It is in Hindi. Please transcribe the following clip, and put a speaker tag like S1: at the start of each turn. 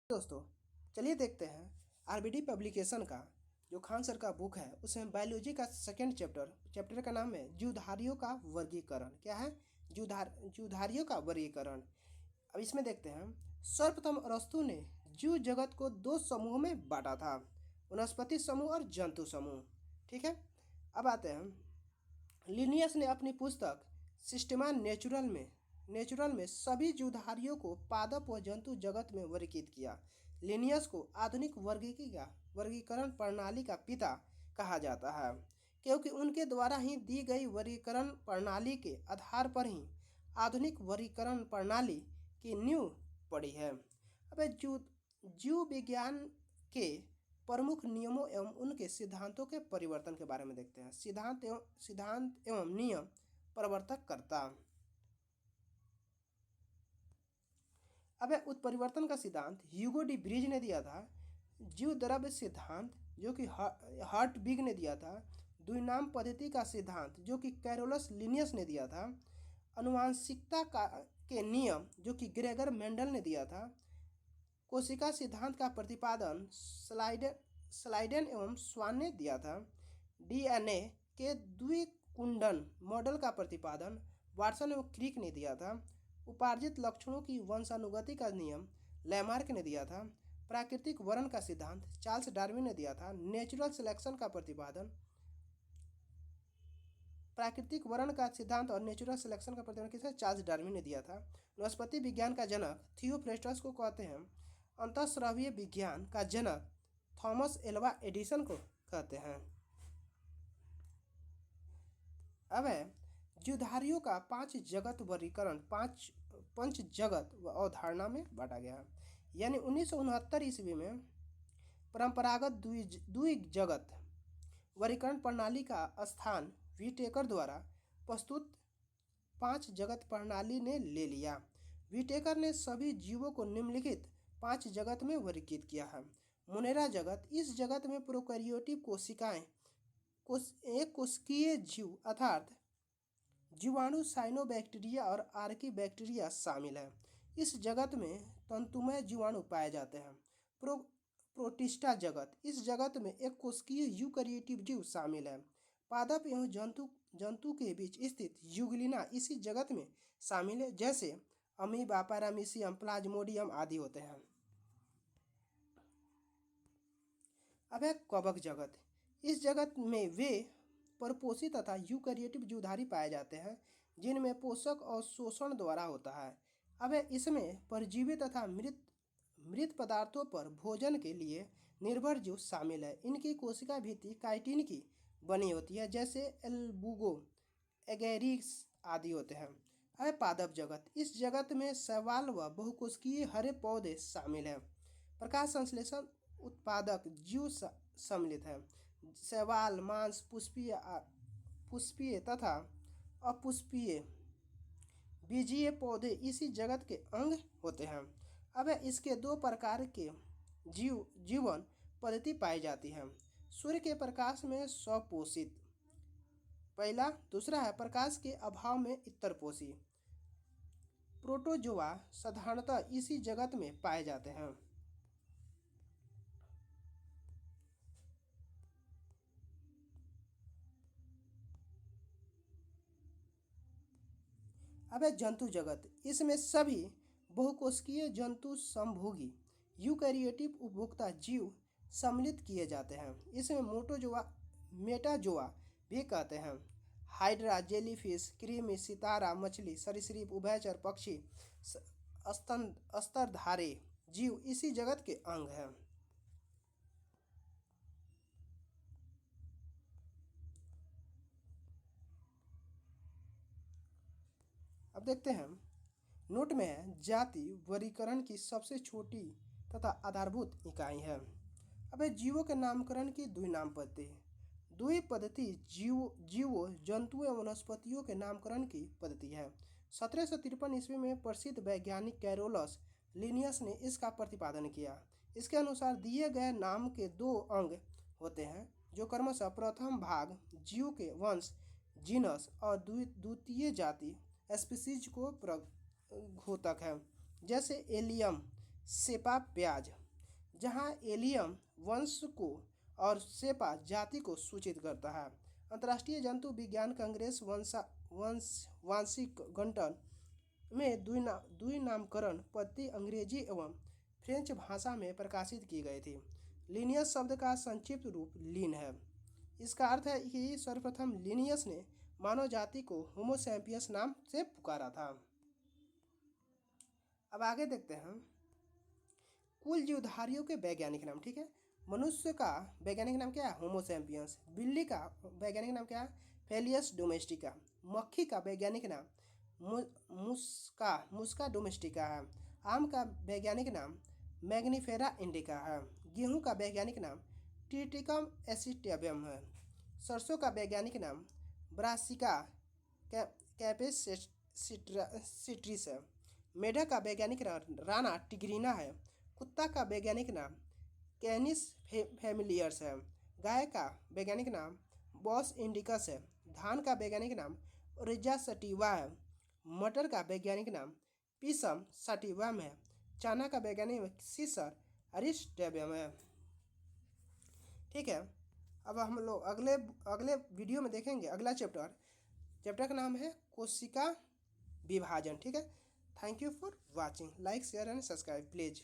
S1: दोस्तों, चलिए देखते हैं आरबीडी पब्लिकेशन का जो खान सर का बुक है उसमें बायोलॉजी का सेकंड चैप्टर का नाम है जीवधारियों का वर्गीकरण। क्या है? जीवधारियों का वर्गीकरण। अब इसमें देखते हैं, सर्वप्रथम अरस्तु ने जीव जगत को दो समूह में बांटा था, वनस्पति समूह और जंतु समूह। ठीक है। अब आते हैं, लिनियस ने अपनी पुस्तक सिस्टेमा नेचुरल में सभी जीवधारियों को पादप व जंतु जगत में वर्गीकृत किया। लिनियस को आधुनिक वर्गीकरण प्रणाली का पिता कहा जाता है, क्योंकि उनके द्वारा ही दी गई वर्गीकरण प्रणाली के आधार पर ही आधुनिक वर्गीकरण प्रणाली की नींव पड़ी है। अब जीव विज्ञान के प्रमुख नियमों एवं उनके सिद्धांतों के परिवर्तन के बारे में देखते हैं। सिद्धांत एवं नियम प्रवर्तकर्ता। अब उत्परिवर्तन का सिद्धांत ह्यूगो डी ब्रीज ने दिया था। जीव द्रव्य सिद्धांत जो कि हर्टबिग ने दिया था। द्विनाम पद्धति का सिद्धांत जो कि कैरोलस लिनियस ने दिया था। अनुवांशिकता के नियम जो कि ग्रेगर मेंडल ने दिया था। कोशिका सिद्धांत का प्रतिपादन स्लाइडेन एवं स्वान ने दिया था। डीएनए के द्विकुंडन मॉडल का प्रतिपादन वाटसन एवं क्रिक ने दिया था। उपार्जित लक्षणों की वंशानुगति का नियम लैमार्क ने दिया था। प्राकृतिक वर्ण का सिद्धांत चार्ल्स डार्विन ने दिया था। नेचुरल सिलेक्शन का प्रतिपादन प्राकृतिक वर्ण का सिद्धांत और नेचुरल सिलेक्शन का प्रतिपादन किसने? चार्ल्स डार्विन ने दिया था। वनस्पति विज्ञान का जनक थियोफ्रेस्टस को कहते हैं। अंतःस्रावीय विज्ञान का जनक थॉमस एल्वा एडिसन को कहते हैं। अब है जीवधारियों का पांच जगत वर्गीकरण पंच जगत अवधारणा में बांटा गया। यानी 1969 ईस्वी में परंपरागत द्विजगत वर्गीकरण प्रणाली का स्थान व्हिटेकर द्वारा प्रस्तुत पांच जगत प्रणाली ने ले लिया। व्हिटेकर ने सभी जीवों को निम्नलिखित पांच जगत में वर्गीकृत किया है। मोनेरा जगत, इस जगत में प्रोकैरियोटिक कोशिकाएं एक कोशिकीय जीव अर्थात जीवाणु, साइनोबैक्टीरिया और आर्कीबैक्टीरिया शामिल है। इस जगत में तंतुमय जीवाणु पाए जाते हैं। प्रोटिस्टा जगत, इस जगत में एक कोशिकीय यूकैरियोटिक जीव शामिल है। पादप एवं जंतु के बीच स्थित यूग्लिना इसी जगत में शामिल है, जैसे अमीबा, पैरामीशियम, प्लाज्मोडियम आदि होते हैं। अब है कवक जगत, इस जगत में वे परपोषी तथा यूकैरियोटिक जीवधारी पाए जाते हैं जिनमें पोषक और शोषण द्वारा होता है। अब है इसमें परजीवी तथा मृत पदार्थों पर भोजन के लिए निर्भर जीव शामिल है। इनकी कोशिका भित्ति काइटिन की बनी होती है, जैसे एल्बुगो, एगेरिस आदि होते हैं। है पादप जगत, इस जगत में शैवाल व बहुकोशिकीय हरे पौधे शामिल हैं। प्रकाश संश्लेषण उत्पादक जीव सम्मिलित है। शैवाल, मांस, पुष्पीय तथा अपुष्पीय बीजीय पौधे इसी जगत के अंग होते हैं। अब इसके दो प्रकार के जीवन पद्धति पाई जाती है। सूर्य के प्रकाश में स्वपोषित पहला, दूसरा है प्रकाश के अभाव में इतरपोषी। प्रोटोजोआ साधारणतः इसी जगत में पाए जाते हैं। अब है जंतु जगत, इसमें सभी बहुकोशिकीय जंतु संभोगी यूकैरियोटिक उपभोक्ता जीव सम्मिलित किए जाते हैं। इसमें मेटाजोआ भी कहते हैं। हाइड्रा, जेलीफिश, कृमि, सितारा, मछली, सरीसृप, उभयचर पक्षी, स्तनधारी जीव इसी जगत के अंग हैं। अब देखते हैं, नोट में है जाति वर्गीकरण की सबसे छोटी तथा आधारभूत इकाई है। अब जीवों के नामकरण की द्विनाम पद्धति। द्वि पद्धति जीवों, जंतुओं एवं वनस्पतियों के नामकरण की पद्धति है। 1753 ईस्वी में प्रसिद्ध वैज्ञानिक कैरोलस लिनियस ने इसका प्रतिपादन किया। इसके अनुसार दिए गए नाम के दो अंग होते हैं, जो क्रमशः प्रथम भाग जीव के वंश जीनस और द्वितीय जाति स्पीसीज को घोतक है, जैसे एलियम सेपा प्याज, जहां एलियम वंश को और सेपा जाति को सूचित करता है। अंतर्राष्ट्रीय जंतु विज्ञान कांग्रेस वांशिक गठन में द्विनामकरण पद्धति अंग्रेजी एवं फ्रेंच भाषा में प्रकाशित की गई थी। लिनियस शब्द का संक्षिप्त रूप लीन है। इसका अर्थ है कि सर्वप्रथम लिनियस ने मानव जाति को होमो सैपियंस नाम से पुकारा था। अब आगे देखते हैं कुल जीवधारियों के वैज्ञानिक नाम। ठीक है, मनुष्य का वैज्ञानिक नाम क्या है? Homo sapiens. बिल्ली का वैज्ञानिक नाम क्या है? फेलियस डोमेस्टिका। मक्खी का वैज्ञानिक नाम मुस्का डोमेस्टिका है। आम का वैज्ञानिक नाम मैग्निफेरा इंडिका है। गेहूं का वैज्ञानिक नाम ट्रिटिकम एसिटियम है। सरसों का वैज्ञानिक नाम ब्रासिका कैपेसिट्रिस है। मेढक का वैज्ञानिक नाम राना टिग्रिना है। कुत्ता का वैज्ञानिक नाम कैनिस फैमिलियर्स है। गाय का वैज्ञानिक नाम बॉस इंडिकस है। धान का वैज्ञानिक नाम ओरिजा सटिवा है। मटर का वैज्ञानिक नाम पीसम सटिवम है। चना का वैज्ञानिक सीसर अरिस्टेबियम है। ठीक है, अब हम लोग अगले वीडियो में देखेंगे अगला चैप्टर का नाम है कोशिका विभाजन। ठीक है, thank you for watching. Like share and subscribe please.